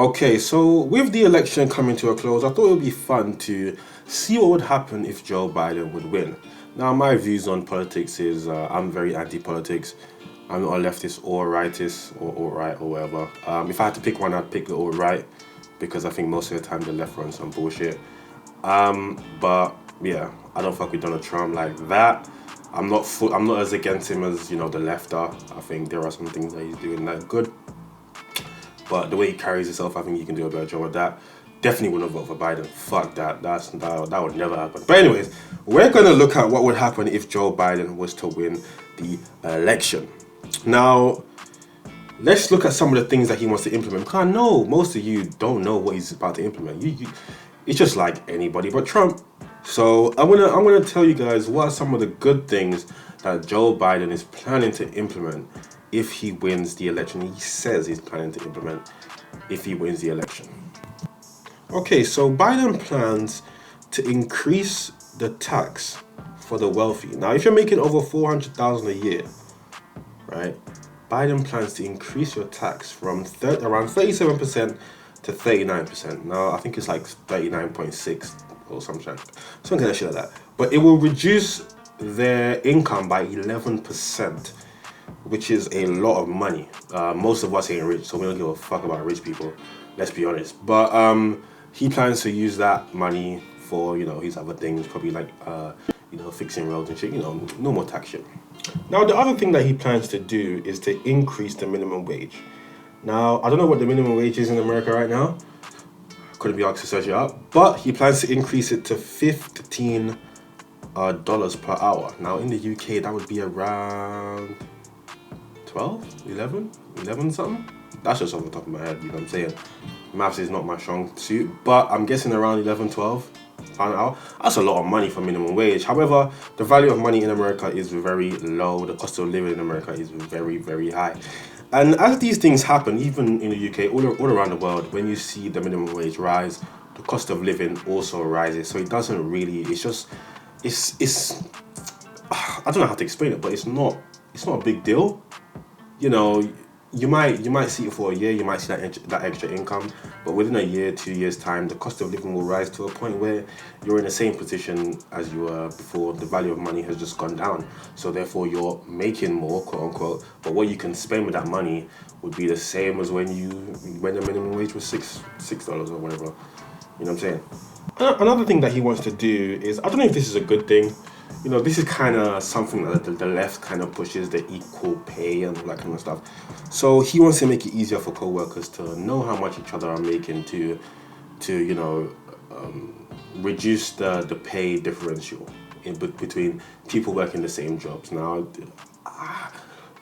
Okay, so with the election coming to a close, I thought it would be fun to see what would happen if Joe Biden would win. Now, my views on politics is I'm very anti-politics. I'm not a leftist or a rightist or alt-right or whatever. If I had to pick one, I'd pick the alt-right because I think most of the time the left runs some bullshit. But yeah, I don't fuck with Donald Trump like that. I'm not as against him as the left are. I think there are some things that he's doing that are good. But the way he carries himself, I think he can do a better job with that. Definitely wouldn't vote for Biden. Fuck that. That would never happen. But anyways, we're gonna look at what would happen if Joe Biden was to win the election. Now, let's look at some of the things that he wants to implement. Because I know most of you don't know what he's about to implement. It's just like anybody but Trump. So I'm gonna tell you guys what are some of the good things that Joe Biden is planning to implement if he wins the election. He says he's planning to implement if he wins the election. Okay, so Biden plans to increase the tax for the wealthy. Now, if you're making over $400,000 a year, right? Biden plans to increase your tax from around 37% to 39%. Now, I think it's like 39.6 or something kind of shit like that. But it will reduce their income by 11%, which is a lot of money. Most of us ain't rich, so we don't give a fuck about rich people. Let's be honest. But he plans to use that money for his other things, probably like fixing roads and shit. No more tax shit. Now the other thing that he plans to do is to increase the minimum wage. Now I don't know what the minimum wage is in America right now. Couldn't be asked to search it up, but he plans to increase it to $15 per hour. Now in the UK that would be around 12, 11 something. That's just off the top of my head, you know what I'm saying? Maths is not my strong suit, but I'm guessing around 11, 12 pound an hour. That's a lot of money for minimum wage. However, the value of money in America is very low. The cost of living in America is very, very high. And as these things happen, even in the UK, all around the world, when you see the minimum wage rise, the cost of living also rises. So it doesn't really, it's I don't know how to explain it, but it's not a big deal. You might see it for a year, you might see that extra income, but within a year, 2 years time, the cost of living will rise to a point where you're in the same position as you were before. The value of money has just gone down, so therefore you're making more, quote unquote, but what you can spend with that money would be the same as when the minimum wage was $6 or whatever. You know what I'm saying? Another thing that he wants to do is, I don't know if this is a good thing. This is kind of something that the left kind of pushes, the equal pay and all that kind of stuff. So he wants to make it easier for co-workers to know how much each other are making to reduce the pay differential between people working the same jobs. Now,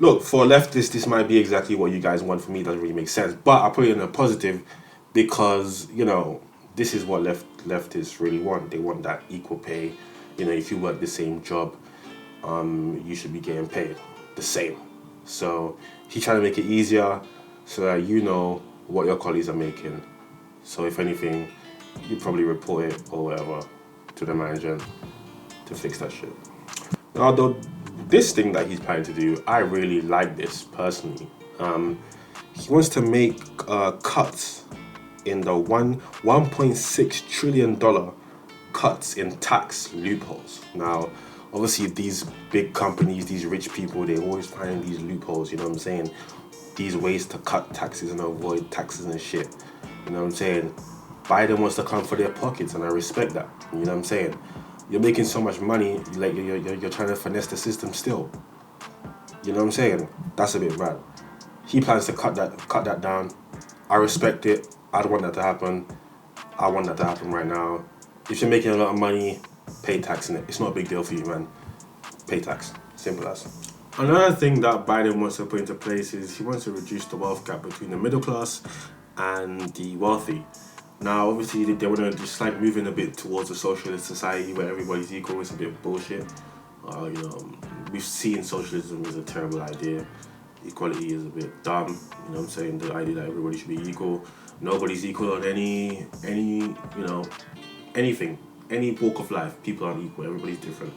look, for leftists, this might be exactly what you guys want. For me, it doesn't really make sense. But I put it in a positive because, this is what leftists really want. They want that equal pay. If you work the same job, you should be getting paid the same. So he's trying to make it easier so that you know what your colleagues are making. So if anything, you probably report it or whatever to the manager to fix that shit. Now, this thing that he's planning to do, I really like this personally. He wants to make cuts in the $1.6 trillion cuts in tax loopholes. Now, obviously, these big companies, these rich people, they always find these loopholes, you know what I'm saying? These ways to cut taxes and avoid taxes and shit. You know what I'm saying? Biden wants to come for their pockets, and I respect that. You know what I'm saying? You're making so much money, like you're trying to finesse the system still. You know what I'm saying? That's a bit bad. He plans to cut that down. I respect it. I don't want that to happen. I want that to happen right now. If you're making a lot of money, pay tax in it. It's not a big deal for you, man. Pay tax. Simple as. Another thing that Biden wants to put into place is he wants to reduce the wealth gap between the middle class and the wealthy. Now, obviously, they want to just like moving a bit towards a socialist society where everybody's equal. It's a bit bullshit. We've seen socialism is a terrible idea. Equality is a bit dumb. You know what I'm saying? The idea that everybody should be equal. Nobody's equal on anything, any walk of life. People aren't equal. Everybody's different.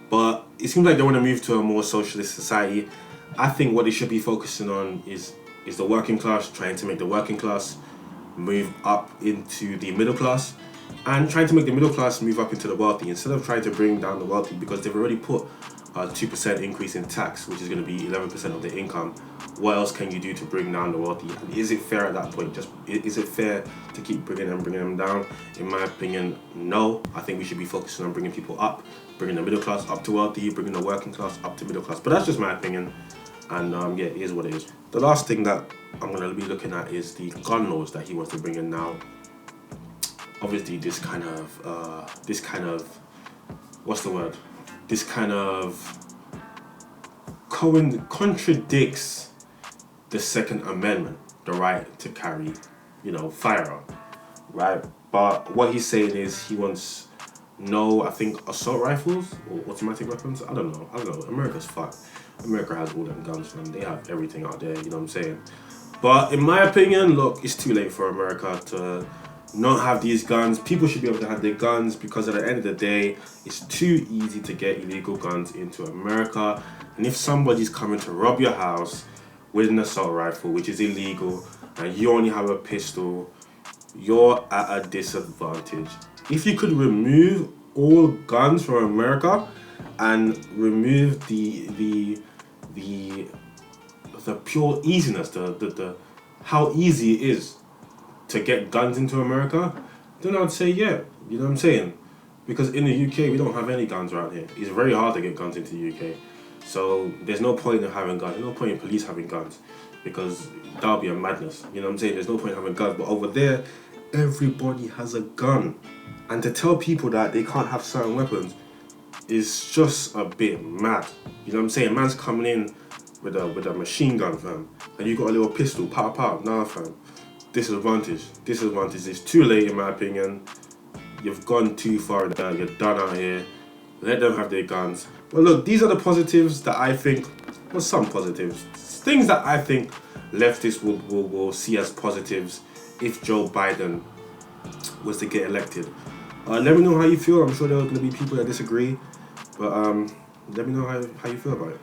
But it seems like they want to move to a more socialist society. I think what they should be focusing on is the working class, trying to make the working class move up into the middle class, and trying to make the middle class move up into the wealthy instead of trying to bring down the wealthy, because they've already put a 2% increase in tax, which is going to be 11% of their income. What else can you do to bring down the wealthy? And is it fair at that point? Just is it fair to keep bringing them down? In my opinion, no. I think we should be focusing on bringing people up, bringing the middle class up to wealthy, bringing the working class up to middle class. But that's just my opinion, and yeah, it is what it is. The last thing that I'm going to be looking at is the gun laws that he wants to bring in now. Obviously, this kind of what's the word? This kind of contradicts the Second Amendment, the right to carry, firearm, right? But what he's saying is he wants no, I think, assault rifles or automatic weapons. I don't know. America's fucked. America has all them guns, man. They have everything out there, you know what I'm saying? But in my opinion, look, it's too late for America to not have these guns. People should be able to have their guns, because at the end of the day, it's too easy to get illegal guns into America. And if somebody's coming to rob your house with an assault rifle, which is illegal, and you only have a pistol, you're at a disadvantage. If you could remove all guns from America and remove the pure easiness, the how easy it is to get guns into America, then I'd say yeah. You know what I'm saying? Because in the UK, we don't have any guns around here. It's very hard to get guns into the UK. So there's no point in having guns. There's no point in police having guns, because that would be a madness. You know what I'm saying? There's no point in having guns. But over there, everybody has a gun. And to tell people that they can't have certain weapons is just a bit mad. You know what I'm saying? Man's coming in with a machine gun, fam, and you got a little pistol, pow pow. Nah, fam. Disadvantage. It's too late, in my opinion. You've gone too far there. You're done out here. Let them have their guns. But look, these are the positives that I think, well, some positives, things that I think leftists will see as positives if Joe Biden was to get elected. Let me know how you feel. I'm sure there are going to be people that disagree, but let me know how you feel about it.